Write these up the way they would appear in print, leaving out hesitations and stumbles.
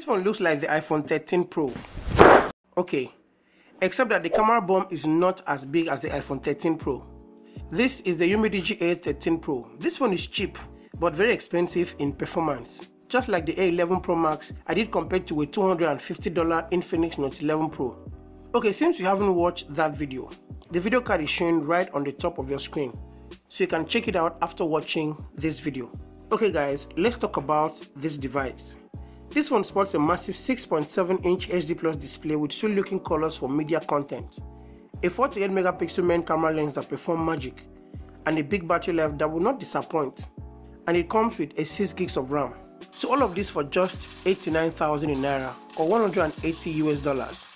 phone looks like the iPhone 13 Pro. Okay, except that the camera bump is not as big as the iPhone 13 Pro. This is the Umidigi A13 Pro. This phone is cheap but very expensive in performance. Just like the A11 Pro Max, I did compare to a $250 Infinix Note 11 Pro. Okay, since you haven't watched that video, the video card is showing right on the top of your screen, so you can check it out after watching this video. Okay guys, let's talk about this device. This phone sports a massive 6.7-inch HD Plus display with sweet looking colors for media content, a 48 megapixel main camera lens that performs magic, and a big battery life that will not disappoint. And it comes with a 6 gigs of RAM. So all of this for just 89,000 in Naira or $180 US.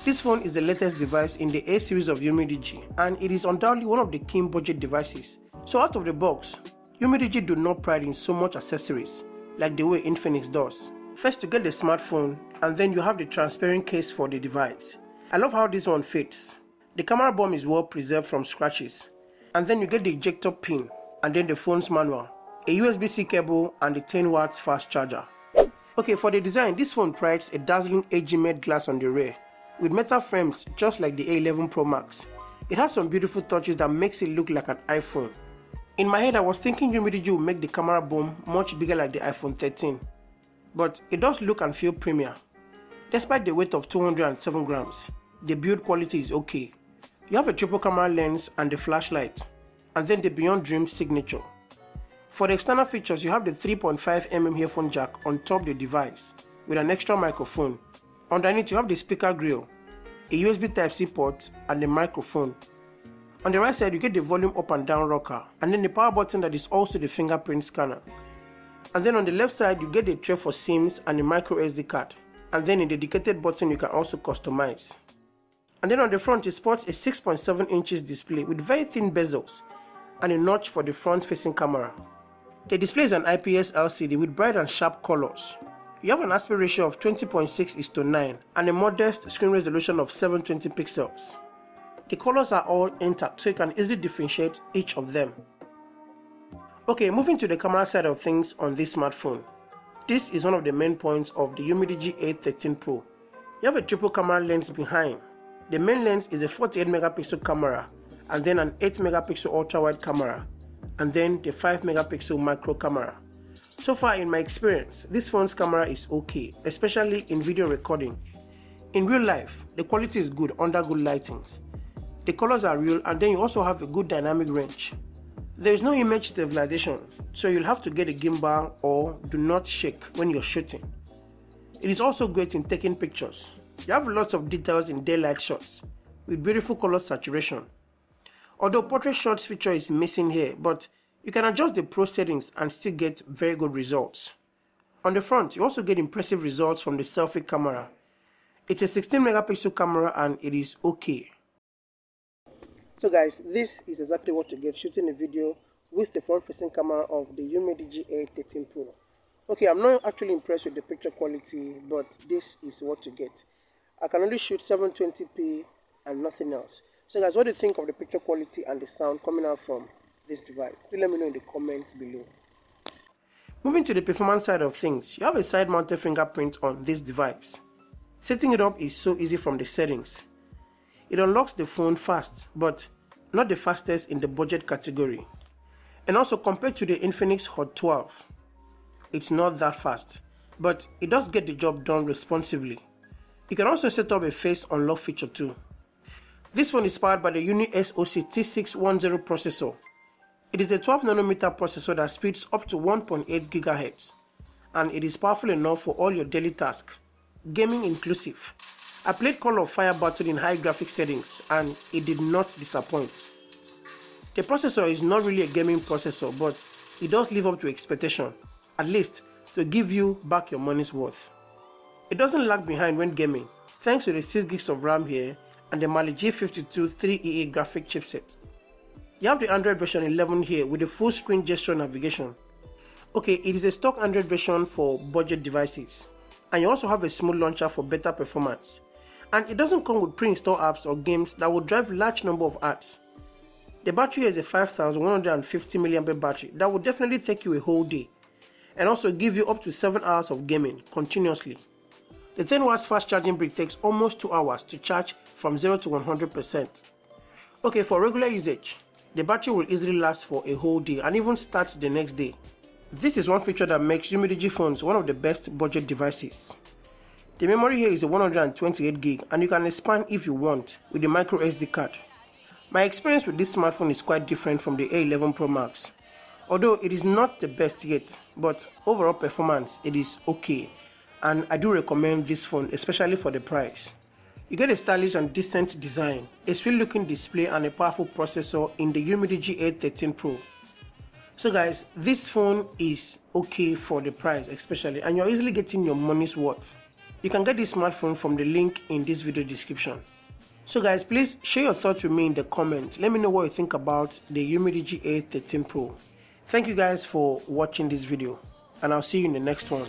This phone is the latest device in the A series of Umidigi, and it is undoubtedly one of the key budget devices. So out of the box, Umidigi do not pride in so much accessories like the way Infinix does. First you get the smartphone, and then you have the transparent case for the device. I love how this one fits. The camera bump is well preserved from scratches, and then you get the ejector pin, and then the phone's manual, a USB-C cable, and the 10 watts fast charger. Okay, for the design, this phone prides a dazzling AG-made glass on the rear, with metal frames just like the A11 Pro Max. It has some beautiful touches that makes it look like an iPhone. In my head I was thinking Umidigi would make the camera bump much bigger like the iPhone 13, but it does look and feel premier. Despite the weight of 207 grams, the build quality is okay. You have a triple camera lens and the flashlight, and then the Beyond Dreams signature. For the external features, you have the 3.5mm headphone jack on top the device with an extra microphone. Underneath you have the speaker grill, a USB Type-C port, and the microphone. On the right side you get the volume up and down rocker, and then the power button that is also the fingerprint scanner. And then on the left side you get the tray for SIMs and the micro SD card, and then in the dedicated button you can also customize. And then on the front it sports a 6.7 inches display with very thin bezels and a notch for the front facing camera. The display is an IPS LCD with bright and sharp colors. You have an aspect ratio of 20.6:9 and a modest screen resolution of 720 pixels. The colors are all intact, so you can easily differentiate each of them. Okay, moving to the camera side of things on this smartphone. This is one of the main points of the Umidigi A13 Pro. You have a triple camera lens behind. The main lens is a 48 megapixel camera, and then an 8 megapixel ultra wide camera, and then the 5 megapixel macro camera. So far in my experience, this phone's camera is okay, especially in video recording. In real life, the quality is good under good lightings. The colors are real, and then you also have a good dynamic range. There is no image stabilization, so you'll have to get a gimbal or do not shake when you're shooting. It is also great in taking pictures. You have lots of details in daylight shots with beautiful color saturation. Although portrait shots feature is missing here, but you can adjust the Pro settings and still get very good results. On the front, you also get impressive results from the selfie camera. It's a 16 megapixel camera and it is okay. So guys, this is exactly what you get shooting a video with the front facing camera of the Umidigi A13 Pro. Okay, I'm not actually impressed with the picture quality, but this is what you get. I can only shoot 720p and nothing else. So guys, what do you think of the picture quality and the sound coming out from this device? Do let me know in the comments below. Moving to the performance side of things, you have a side mounted fingerprint on this device. Setting it up is so easy from the settings. It unlocks the phone fast, but not the fastest in the budget category. And also compared to the Infinix Hot 12, it's not that fast, but it does get the job done responsively. You can also set up a face unlock feature too. This phone is powered by the UniSoc T610 processor. It is a 12nm processor that speeds up to 1.8 GHz, and it is powerful enough for all your daily tasks, gaming inclusive. I played Call of Fire Battle in high graphic settings and it did not disappoint. The processor is not really a gaming processor, but it does live up to expectation, at least to give you back your money's worth. It doesn't lag behind when gaming, thanks to the 6 gigs of RAM here and the Mali G52 3EA graphic chipset. You have the Android version 11 here with a full screen gesture navigation. Okay, it is a stock Android version for budget devices, and you also have a smooth launcher for better performance. And it doesn't come with pre-installed apps or games that will drive large number of ads. The battery is a 5150 mAh battery that will definitely take you a whole day, and also give you up to 7 hours of gaming continuously. The 10 watts fast charging brick takes almost 2 hours to charge from 0 to 100%. Okay, for regular usage, the battery will easily last for a whole day and even start the next day. This is one feature that makes Umidigi phones one of the best budget devices. The memory here is a 128GB and you can expand if you want with the micro SD card. My experience with this smartphone is quite different from the A11 Pro Max. Although it is not the best yet, but overall performance it is okay, and I do recommend this phone, especially for the price. You get a stylish and decent design, a sweet looking display and a powerful processor in the Umidigi A13 Pro. So guys, this phone is okay for the price especially, and you're easily getting your money's worth. You can get this smartphone from the link in this video description. So guys, please share your thoughts with me in the comments. Let me know what you think about the Umidigi A13 Pro. Thank you guys for watching this video, and I'll see you in the next one.